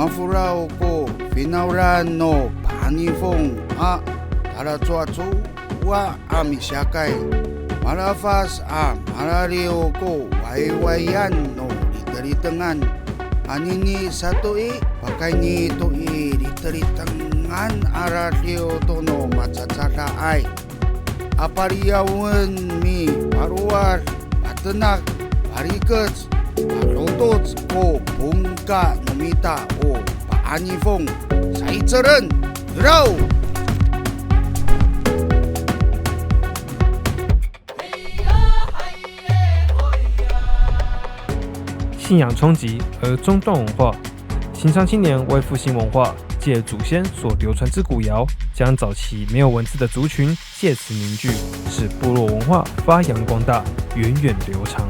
mafurao ko pinauran no anifong talatsuatsu wa amisyakai malafas malario ko waiwayan no litaritangan anini satoi pakai ni toi litaritangan arario to no macacara ai apariawan mi paruar patenak pariket palutot ko bungka nomita o anifong 사이철은 들어오信仰冲击而中断文化，兴昌青年为复兴文化，借祖先所流传之古谣，将早期没有文字的族群借此凝聚，使部落文化发扬光大，源远流长。